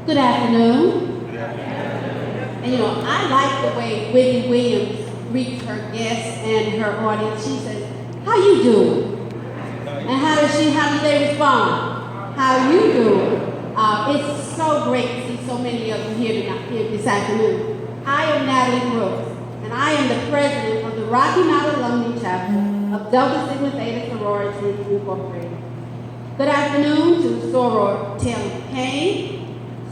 Good afternoon. And I like the way Whitney Williams greets her guests and her audience. She says, "How you doing?" And how do they respond? "How you doing?" It's so great to see so many of you here this afternoon. I am Natalie Brooks, and I am the president of the Rocky Mount Alumnae Chapter of Delta Sigma Theta Sorority Incorporated. Good afternoon to Soror Taylor Payne,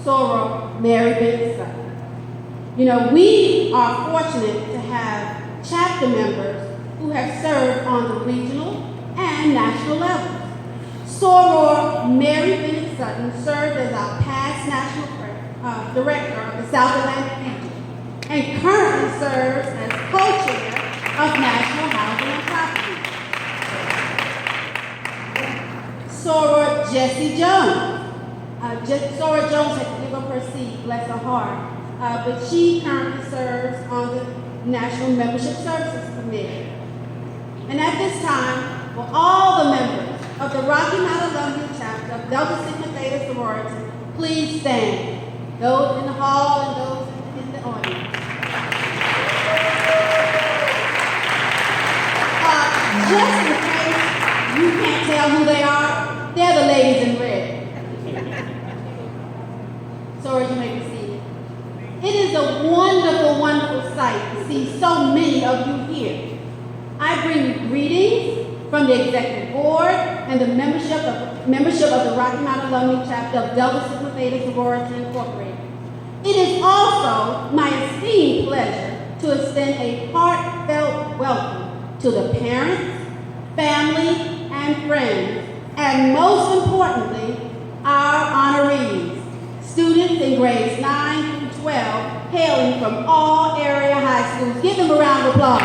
Soror Mary Bennett Sutton. We are fortunate to have chapter members who have served on the regional and national levels. Soror Mary Bennett Sutton served as our past national director of the South Atlantic region and currently serves as co-chair of National Housing and Property. Soror Jessie Jones. Soror Jones had to give up her seat, bless her heart, but she currently serves on the National Membership Services Committee. And at this time, will all the members of the Rocky Mount Alumnae Chapter of Delta Sigma Theta Sorority please stand, those in the hall and those in the audience. Just in case you can't tell who they are, they're the ladies in red. Sorry, you may be seated. It is a wonderful, wonderful sight to see so many of you here. I bring you greetings from the executive board and the membership of the Rocky Mount Alumnae Chapter of Delta Sigma Theta Sorority Incorporated. It is also my esteemed pleasure to extend a heartfelt welcome to the parents, family, and friends, and most importantly, our honorees, students in grades 9 through 12, hailing from all area high schools. Give them a round of applause.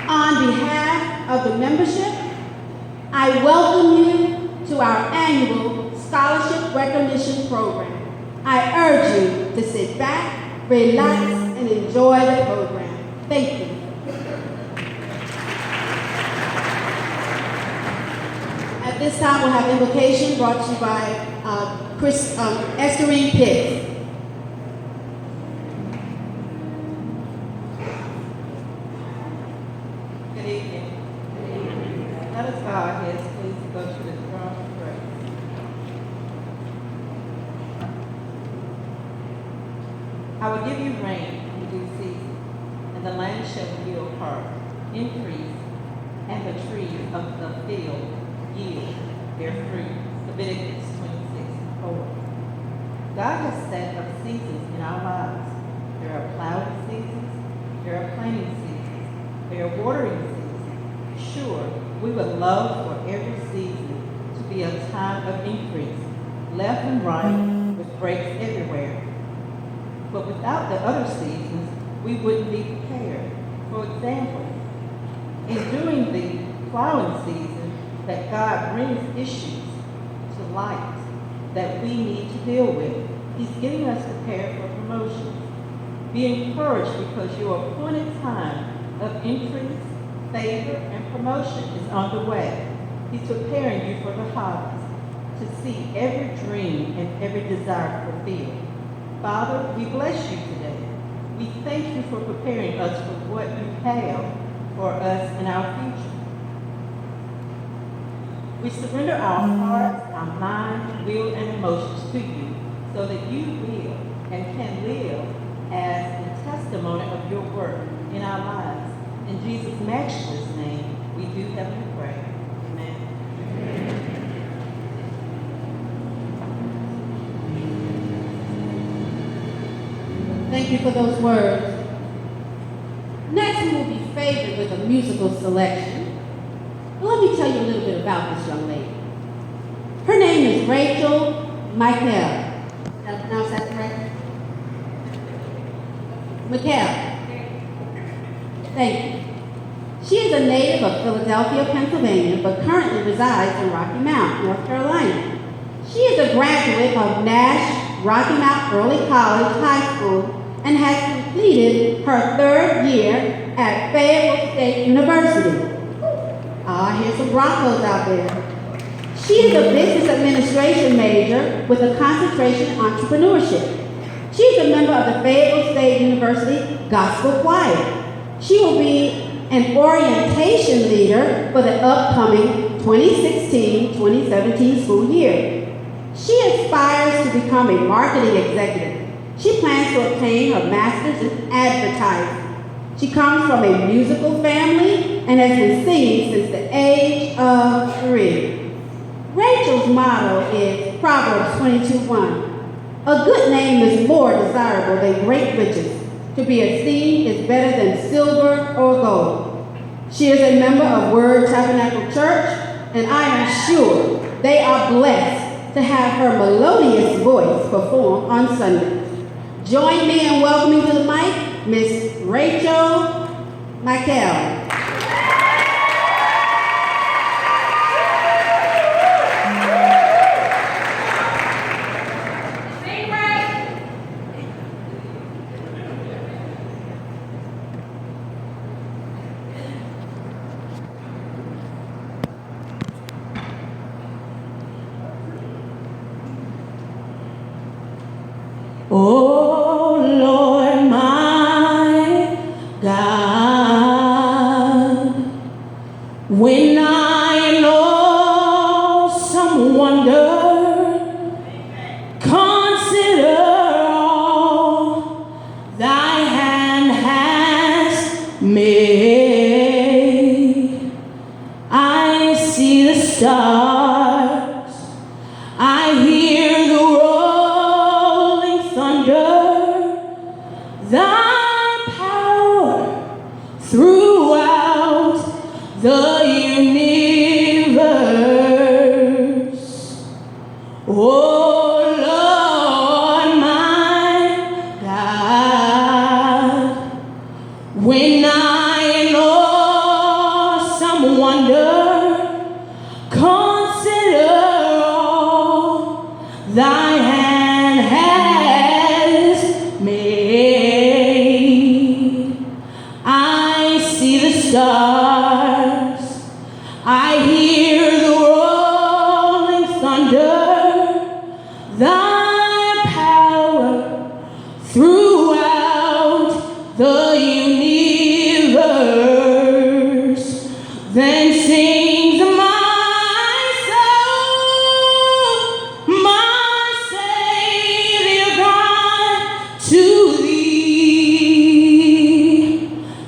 On behalf of the membership, I welcome you to our annual Scholarship Recognition Program. I urge you to sit back, relax, and enjoy the program. Thank you. At this time, we'll have invocation brought to you by Estarine Pitts. Good evening. Let us bow our heads, please, to go to the throne of grace. I will give you rain in due season, and the land shall yield harvest, increase, and the trees of the field yield their fruit. Leviticus 26:4. God has set up seasons in our lives. There are plowing seasons, there are planting seasons, there are watering seasons. Sure, we would love for every season to be a time of increase, left and right, with breaks everywhere. But without the other seasons, we wouldn't be prepared. For example, in doing the plowing season, that God brings issues to light that we need to deal with. He's getting us prepared for promotions. Be encouraged because your appointed time of increase, favor, and promotion is underway. He's preparing you for the harvest, to see every dream and every desire fulfilled. Father, we bless you today. We thank you for preparing us for what you have for us in our future. We surrender our hearts, our mind, will, and emotions to you so that you will and can live as a testimony of your work in our lives. In Jesus' matchless name, we do heavenly pray. Amen. Thank you for those words. Next, we will be favored with a musical selection. Let me tell you a little bit about this young lady. Her name is Rachel Michael. Did I pronounce that correct? Michael. Thank you. She is a native of Philadelphia, Pennsylvania, but currently resides in Rocky Mount, North Carolina. She is a graduate of Nash Rocky Mount Early College High School and has completed her third year at Fayetteville State University. Here's some Broncos out there. She is a business administration major with a concentration in entrepreneurship. She is a member of the Fayetteville State University Gospel Choir. She will be an orientation leader for the upcoming 2016-2017 school year. She aspires to become a marketing executive. She plans to obtain her master's in advertising. She comes from a musical family and has been singing since the age of 3. Rachel's motto is Proverbs 22:1. A good name is more desirable than great riches. To be esteemed is better than silver or gold. She is a member of Word Tabernacle Church, and I am sure they are blessed to have her melodious voice perform on Sundays. Join me in welcoming to the mic, Miss Rachel Michael. Oh Lord, my God, when I in awesome wonder consider all thy hand has made, I see the stars, I hear the rolling thunder, thy power throughout the universe. Oh Lord, my God, when I in awesome wonder consider all thy hand has made, I see the stars, I hear the rolling thunder, thy power throughout the universe. Then sings my soul, my Savior God, to thee.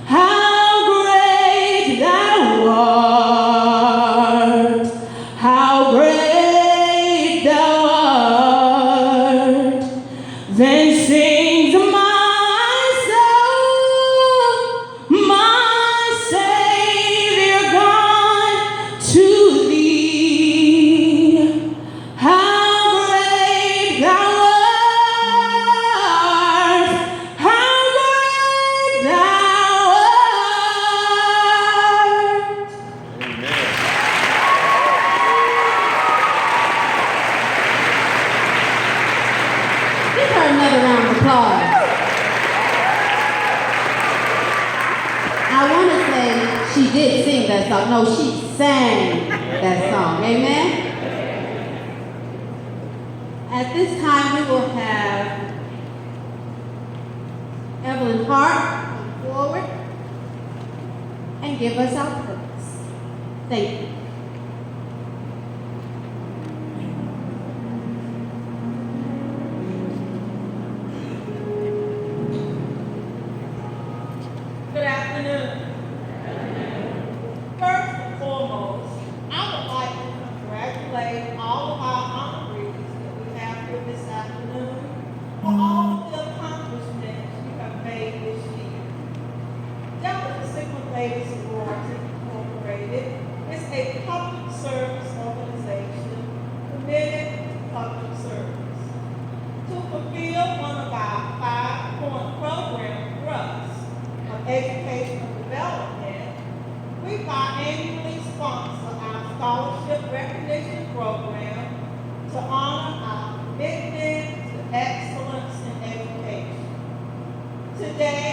How great thou art, how great thou art. Then sings my soul, my Savior God, to thee. How great thou art, how great thou art. Give her another round of applause. I want to say she did sing that song. No, she sang that song. Amen? At this time, we will have Evelyn Hart come forward and give us our purpose. Thank you. Good afternoon. First and foremost, I would like to congratulate all of our honorees that we have here this afternoon for all of the accomplishments you have made this year. Delta Sigma Theta Sorority Incorporated is a public service organization committed to public service. To fulfill one of our 5-point program thrusts of educational development, we biannually sponsor our scholarship recognition program to honor our commitment to excellence in education. Today,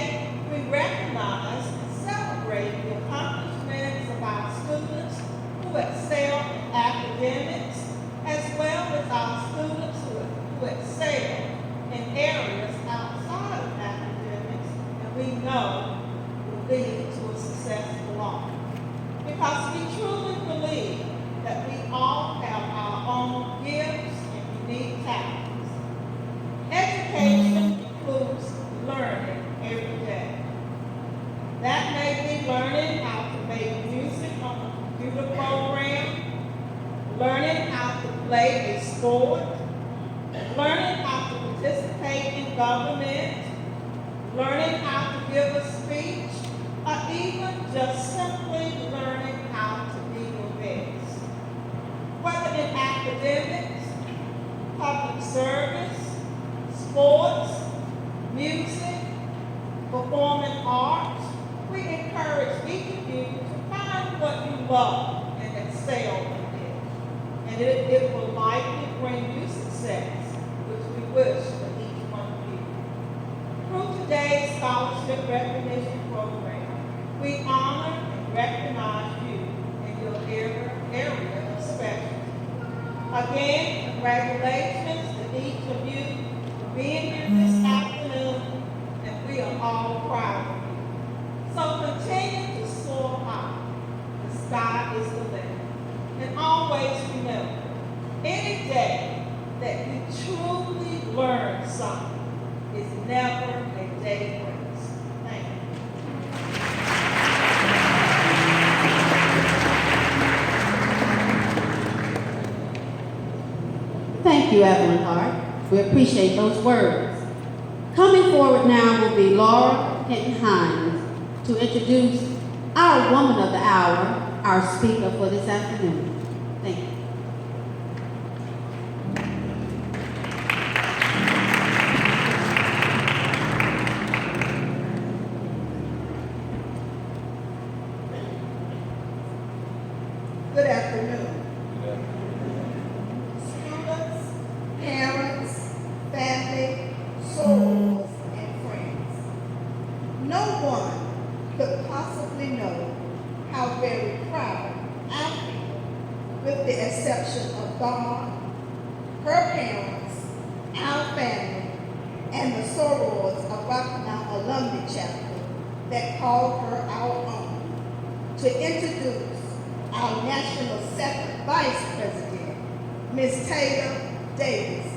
we recognize and celebrate the accomplishments of our students because we truly believe that we all have our own gifts and unique talents. Education includes learning every day. That may be learning how to make music on a computer program, learning how to play a sport, learning how to participate in government, learning how to give a speech, or even just simply learning how to be your best. Whether in academics, public service, sports, music, performing arts, we encourage each of you to find what you love and excel in it. And it will likely bring you success, which we wish for each one of you. Through today's scholarship recognition program, we honor and recognize you in your area of specialty. Again, congratulations to each of you for being here this afternoon, and we are all proud of you. So continue to soar high. The sky is the limit. And always remember, any day that you truly learn something is never a day waste. Thank you. Thank you, Evelyn Hart. We appreciate those words. Coming forward now will be Laura Hinton Hines to introduce our Woman of the Hour, our speaker for this afternoon. Thank you. Good afternoon. Students, parents, family, sorors, and friends. No one could possibly know how very proud I feel, with the exception of God, her parents, our family, and the sorors of Alumnae Alumni Chapter that called her our own, to introduce our National Second Vice President, Ms. Theta Davis.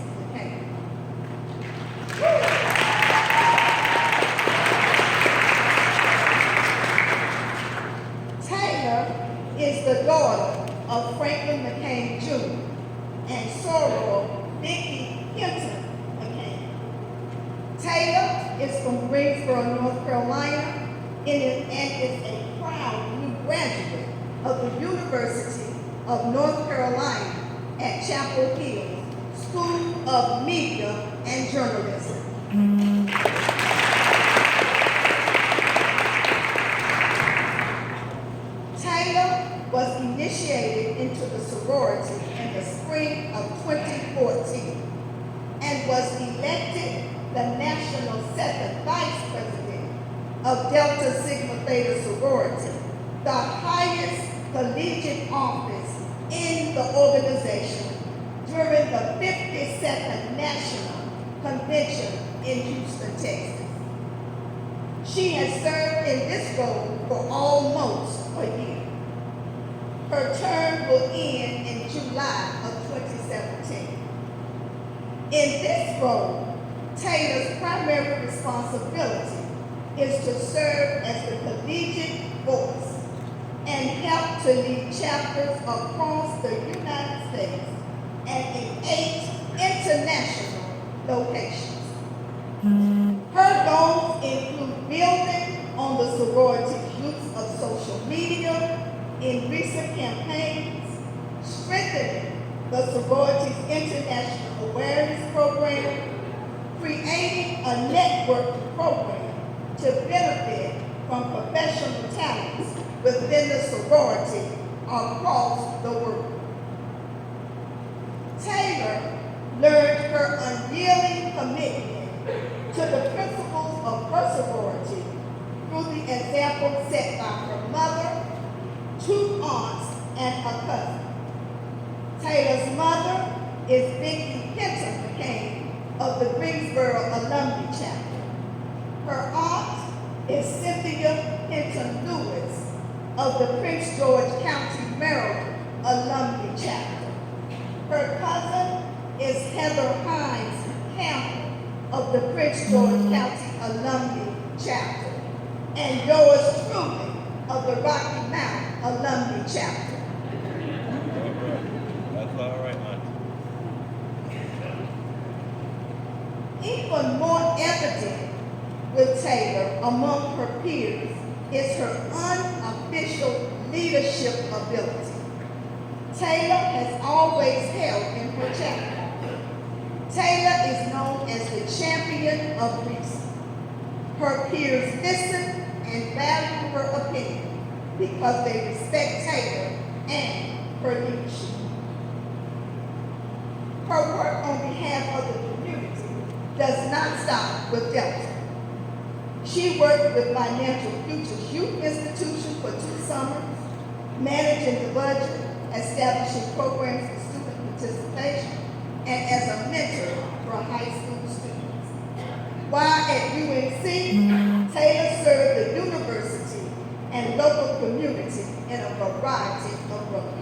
Taylor is the daughter of Franklin McCain Jr. and soror Vicki Hinton McCain. Taylor is from Greensboro, North Carolina, and is a proud new graduate of the University of North Carolina at Chapel Hill School of Media and Journalism. Taylor was initiated into the sorority in the spring of 2014 and was elected the National Second Vice President of Delta Sigma Theta Sorority, the highest collegiate office in the organization during the 52nd National Convention in Houston, Texas. She has served in this role for almost a year. Her term will end in July of 2017. In this role, Taylor's primary responsibility is to serve as the collegiate voice and help to lead chapters across the United States and in 8 international locations. Her goals include building on the sorority's use of social media in recent campaigns, strengthening the sorority's international awareness program, creating a network program to benefit from professional talents within the sorority across the world. Taylor learned her unyielding commitment to the principles of her sorority through the example set by her mother, 2 aunts, and a cousin. Taylor's mother is Vicki Hinton McCain of the Greensboro Alumni Chapter. Her aunt is Cynthia Hinton Lewis of the Prince George County, Maryland Alumnae Chapter. Her cousin is Heather Hines Campbell of the Prince George County Alumnae Chapter, and yours truly of the Rocky Mount Alumnae Chapter. That's all right, man. Even more evident with Taylor among her peers is her unofficial leadership ability. Taylor has always held in her chapter. Taylor is known as the champion of reason. Her peers listen and value her opinion because they respect Taylor and her leadership. Her work on behalf of the community does not stop with Delta. She worked with Financial Futures Youth Institution for 2 summers, managing the budget, establishing programs for student participation, and as a mentor for high school students. While at UNC, Taylor served the university and local community in a variety of roles.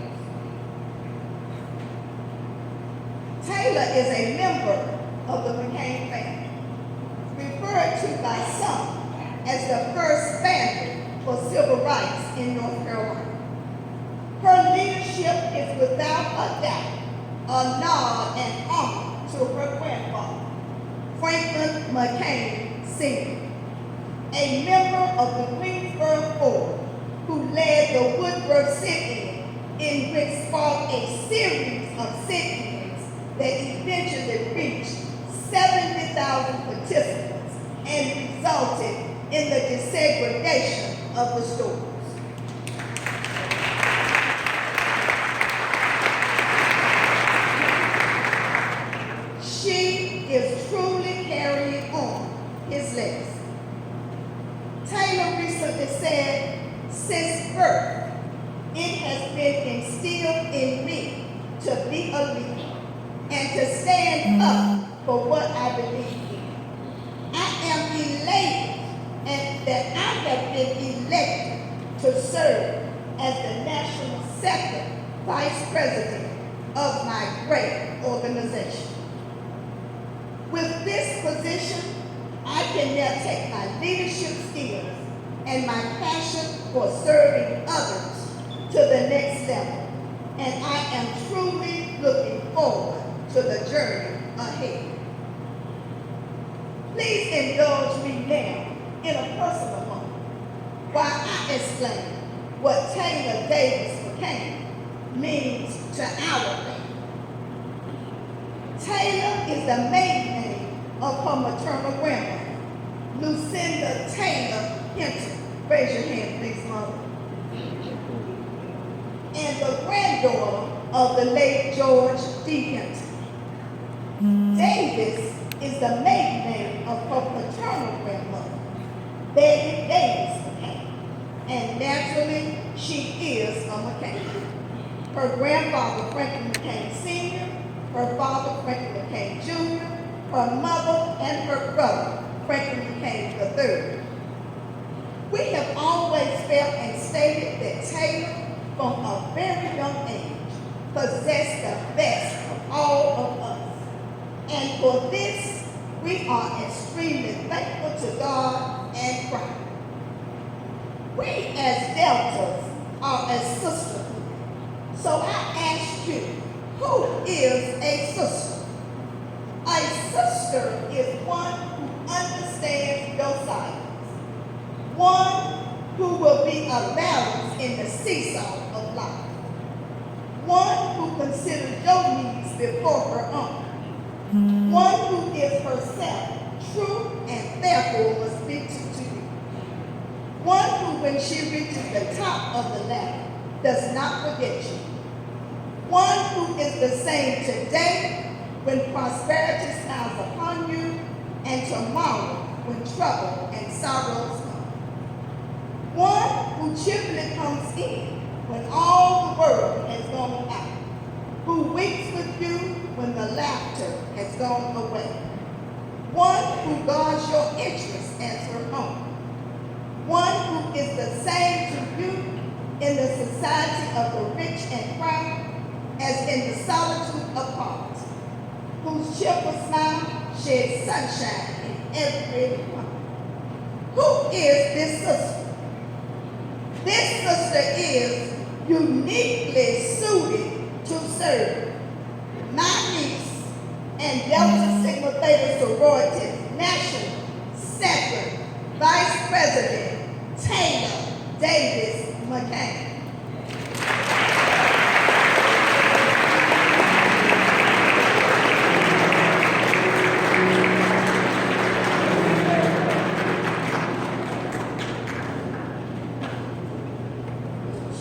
Taylor is a member of the McCain family, referred to by some as the first family for civil rights in North Carolina. Her leadership is without a doubt a nod and honor to her grandfather, Franklin McCain Sr., a member of the Greensboro Board who led the Woodworth sit-in, in which sparked a series of sit-ins that eventually reached 70,000 participants and resulted in the desegregation of the stores. She is truly carrying on his legacy. Taylor recently said, since birth, it has been instilled in me to be a leader and to stand up for what I believe in. I am elated and that I have been elected to serve as the national second vice president of my great organization. With this position, I can now take my leadership skills and my passion for serving others to the next level, and I am truly looking forward to the journey ahead. Please indulge me now in a personal moment while I explain what Taylor Davis McCain means to our family. Taylor is the maiden name of her maternal grandmother, Lucinda Taylor Hinton. Raise your hand, please, Mother. And the granddaughter of the late George D. Hinton. Davis is the maiden name of her paternal grandmother, Betty Davis McCain, and naturally, she is a McCain. Her grandfather, Franklin McCain Sr., her father, Franklin McCain Jr., her mother, and her brother, Franklin McCain III. We have always felt and stated that Taylor, from a very young age, possessed the best of all of us. And for this, we are extremely thankful to God and proud. We as Deltas are a sisterhood. So I ask you, who is a sister? A sister is one who understands your silence. One who will be a balance in the seesaw of life. One who considers your needs before her own. One who is herself true and therefore will speak to you. One who, when she reaches the top of the ladder, does not forget you. One who is the same today when prosperity smiles upon you, and tomorrow when trouble and sorrows come. One who cheerfully comes in when all the world has gone out. Who weeps with you when the laughter has gone away. One who guards your interests as her own. One who is the same to you in the society of the rich and proud as in the solitude apart, whose cheerful smile sheds sunshine in everyone. Who is this sister? This sister is uniquely suited to serve my niece and Delta Sigma Theta Sorority's National Second Vice President, Taylor Davis McCain.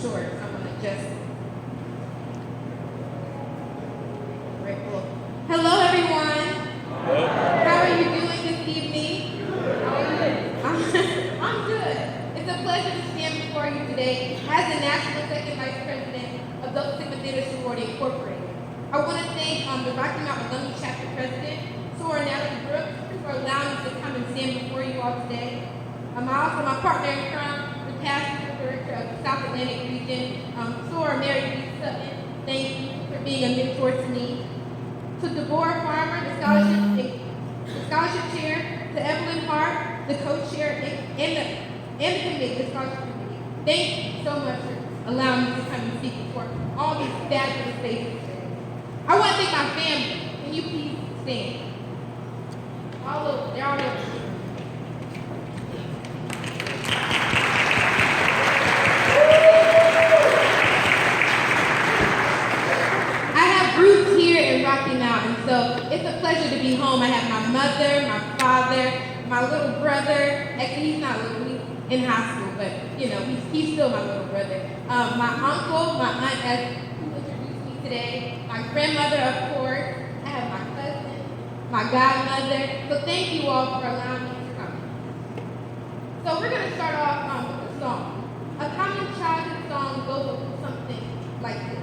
Short, so I'm gonna just hello everyone. How are you doing this evening? I'm good. It's a pleasure to stand before you today as the National Second Vice President of Delta Sigma Theta Sorority Incorporated. I want to thank the Rocky Mountain Alumnae Chapter President, Sora Natalie Brooks, for allowing me to come and stand before you all today. Also my partner in crime, the past director of the South Atlantic region, Sora Mary B. Sutton. Thank you for being a mentor to me. To Deborah Farmer, the scholarship chair, to Evelyn Hart, the co-chair, and the committee, the scholarship committee. Thank you so much for allowing me to come and speak before all these fabulous faces today. I want to thank my family. Can you please stand? All over, they're all over. Roots here in Rocky Mountain, so it's a pleasure to be home. I have my mother, my father, my little brother. Actually, he's not little, he's in high school, but you know, he's still my little brother. My uncle, my aunt, who introduced me today, my grandmother, of course. I have my cousin, my godmother. So thank you all for allowing me to come. So we're going to start off with a song. A common childhood song goes something like this.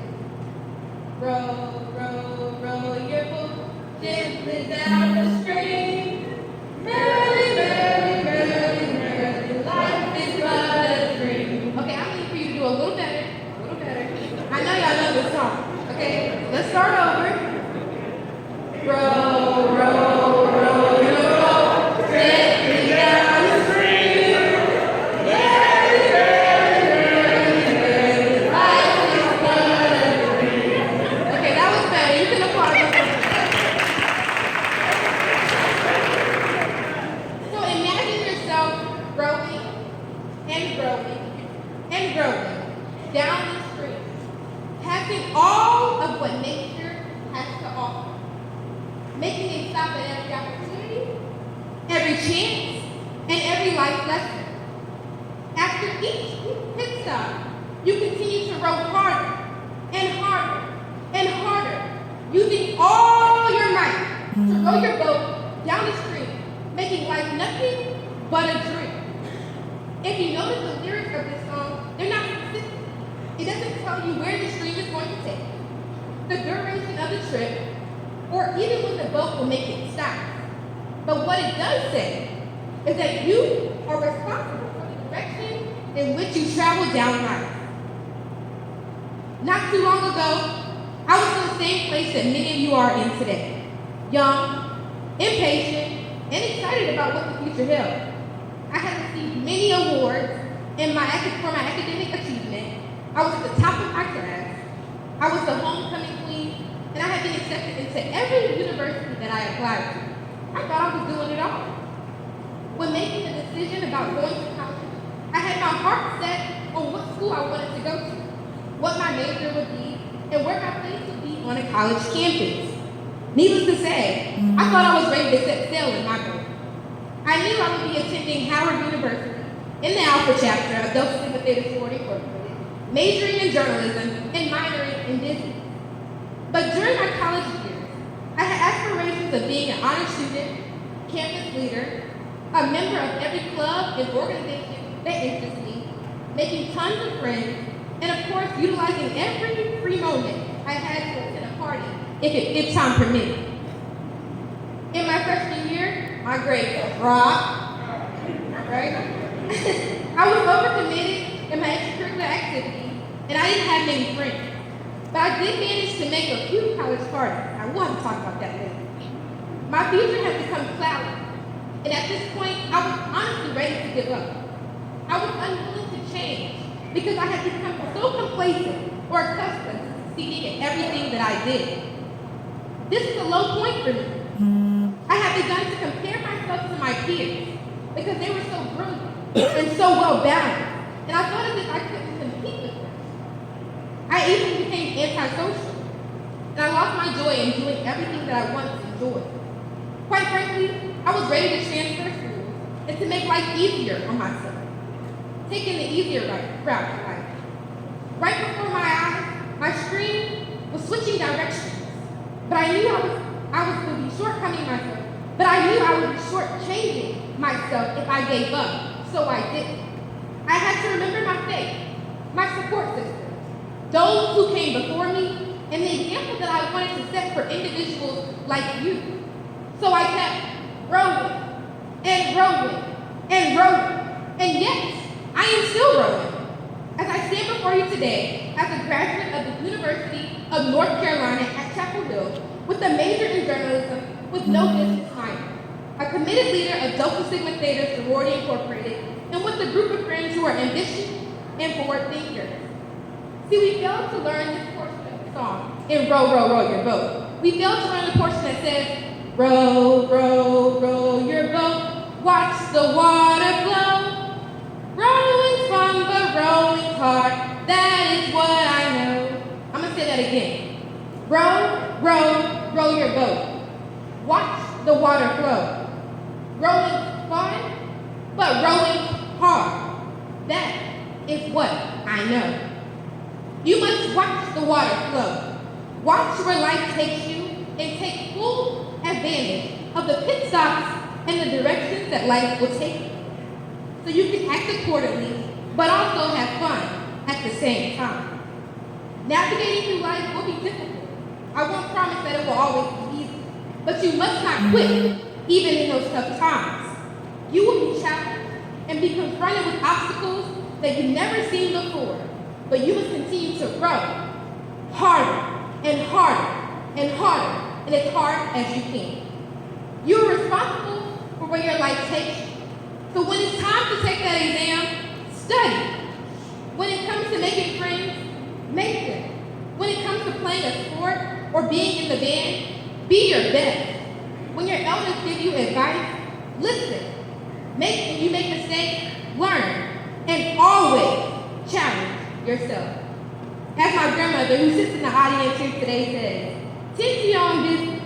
Row, row, row your boat gently down the stream. Merrily, merrily, merrily, merrily, life is but a dream. Okay, I need for you to do a little better, a little better. I know y'all know this song. Okay, let's start over. Row, row, row your boat gently down the stream. Merrily, merrily, merrily, merrily, life is but a dream. Okay, that was better. You can applaud yourself. So imagine yourself growing and growing and growing down the street, passing all of what nature has to offer, making a stop at every opportunity, every chance, and every life lesson. After each pit stop, you continue to row harder and harder and harder, using all your might to row your boat down the stream, making life nothing but a dream. If you notice the lyrics of this song, they're not specific. It doesn't tell you where the stream is going to take, the duration of the trip, or even when the boat will make it stop. But what it does say is that you are responsible for the direction in which you travel down life. Not too long ago, I was in the same place that many of you are in today. Young, impatient, and excited about what the future held. I had received many awards for my academic achievement. I was at the top of my class. I was the homecoming queen, and I had been accepted into every university that I applied to. I thought I was doing it all. When making the decision about going to college, I had my heart set on what school I wanted to go to, what my major would be, and where my place would be on a college campus. Needless to say, I thought I was ready to set sail in my boat. I knew I would be attending Howard University in the Alpha chapter of Delta Sigma Theta Sorority Incorporated, majoring in journalism and minoring in business. But during my college years, I had aspirations of being an honor student, campus leader, a member of every club and organization that interests me, making tons of friends, and of course, utilizing every free moment I had to attend a party if time permitted. In my freshman year, my grades were rock, right? I was overcommitted in my extracurricular activities and I didn't have many friends. But I did manage to make a few college parties. I will have to talk about that later. My future has become cloudy, and at this point, I was honestly ready to give up. I was unwilling to change because I had become so complacent or accustomed to succeeding in everything that I did. This was a low point for me. I had begun to compare myself to my peers because they were so brilliant and so well balanced, and I thought as if I couldn't compete with them. I even became antisocial, and I lost my joy in doing everything that I once enjoyed. Quite frankly, I was ready to transfer schools and to make life easier on myself, taking the easier route in life. Right before my eyes, my screen was switching directions, but I knew I was going to be shortcoming myself. But I knew I would be shortchanging myself if I gave up, so I didn't. I had to remember my faith, my support system, those who came before me, and the example that I wanted to set for individuals like you. So I kept rowing and rowing and rowing, and yet I am still rowing. As I stand before you today as a graduate of the University of North Carolina at Chapel Hill with a major in journalism with no business minor, a committed leader of Delta Sigma Theta Sorority Incorporated, and with a group of friends who are ambitious and forward thinkers. See, we failed to learn this portion of the song in Row, Row, Row Your Boat. We failed to learn the portion that says, row, row, row your boat, watch the water flow. Rowing's fun, but rowing's hard, that is what I know. I'm gonna say that again. Row, row, row your boat, watch the water flow. Rowing's fun, but rowing's hard, that is what I know. You must watch the water flow. Watch where life takes you and take full advantage of the pit stops and the directions that life will take you. So you can act accordingly, but also have fun at the same time. Navigating through life will be difficult. I won't promise that it will always be easy, but you must not quit, even in those tough times. You will be challenged and be confronted with obstacles that you've never seen before, but you must continue to row harder and harder and harder, and as hard as you can. You are responsible for where your life takes you. So when it's time to take that exam, study. When it comes to making friends, make them. When it comes to playing a sport or being in the band, be your best. When your elders give you advice, listen. When you make mistakes, learn. And always challenge yourself. As my grandmother, who sits in the audience here today, says, tend to your own business.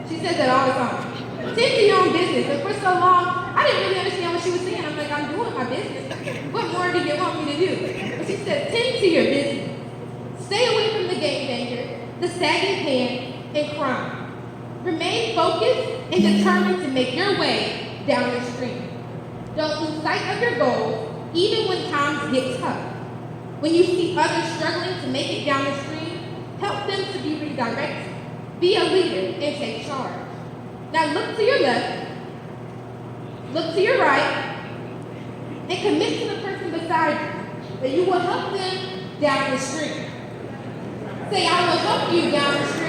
She says that all the time. Tend to your own business. And for so long, I didn't really understand what she was saying. I'm like, I'm doing my business. What more do you want me to do? But she said, tend to your business. Stay away from the gangbangers, the sagging pants, and crime. Remain focused and determined to make your way down the stream. Don't lose sight of your goals, even when times get tough. When you see others struggling to make it down the stream, help them to be redirected. Be a leader and take charge. Now look to your left, look to your right, and commit to the person beside you that you will help them down the stream. Say, I will help you down the stream.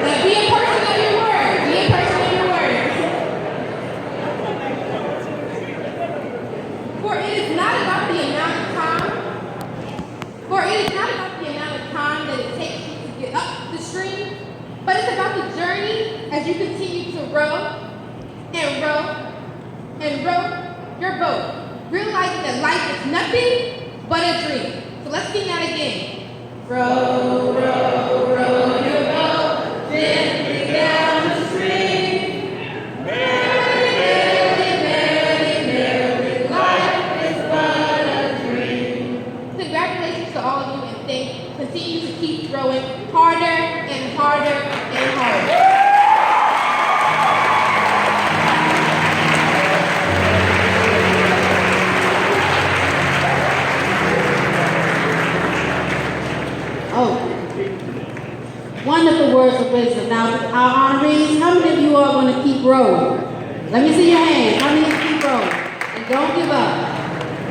Now be a person of your word. Be a person of your word. For it is not about the amount of time that it takes you to get up the stream, but it's about the journey as you continue to row and row and row your boat, realizing that life is nothing but a dream. So let's sing that again. Row, row, row your boat gently down the stream. Merrily, merrily, merrily, life is but a dream. Congratulations to all of you, and continue to keep rowing harder and harder and harder. Oh, wonderful words of wisdom. Now, our honorees, how many of you are going to keep rowing? Let me see your hands. How many keep rolling? And don't give up.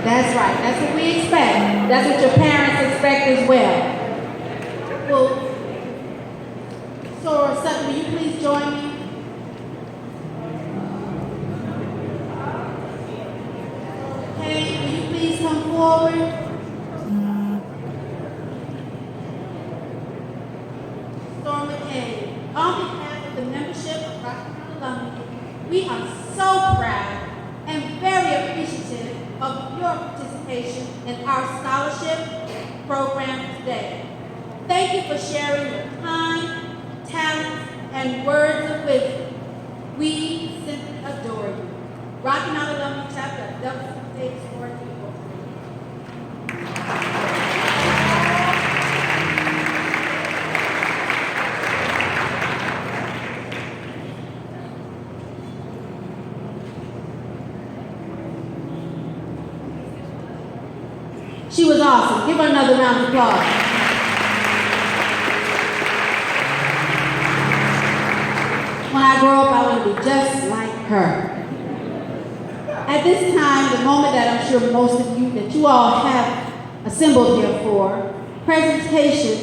That's right. That's what we expect. That's what your parents expect as well. Well, Soror Sutton, will you please join me? Okay, will you please come forward? Soror McCain, on behalf of the membership of Rockland Alumnae, we are so proud and very appreciative of your participation in our scholarship program today. Thank you for sharing your time, talents, and words of wisdom. We simply adore you. Rocky Mountain Alumni Chapter of Theta Sorority. She was awesome. Give her another round of applause. When I grow up, I want to be just like her. At this time, the moment that I'm sure most of you, that you all have assembled here for, presentation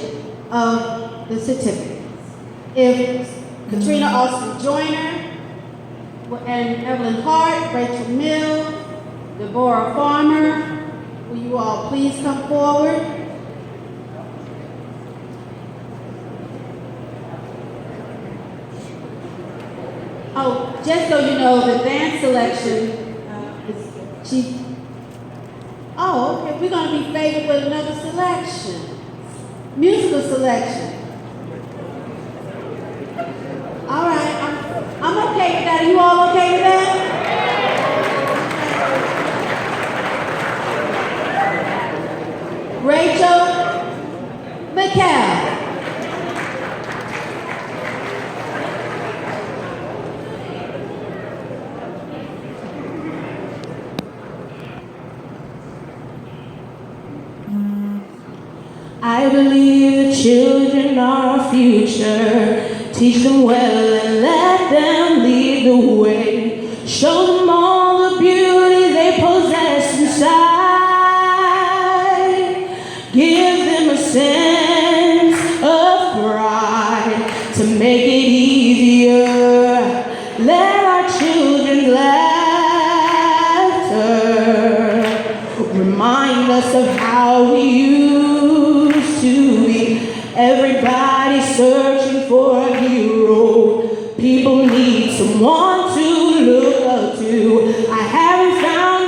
of the certificates. If Katrina Austin Joyner, and Evelyn Hart, Rachel Mills, Deborah Farmer, will you all please come forward? Oh, just so you know, the dance selection oh, okay, we're going to be favored with another selection. Musical selection. All right, I'm okay with that. Are you all okay with that? Rachel McCall. I believe the children are our future. Teach them well and let them lead the way. Show them all the beauty they possess inside. Give them a sense of pride to make it easier. Let our children's laughter remind us of how we used to be. Everybody searching for a hero. People need someone to look up to. I haven't found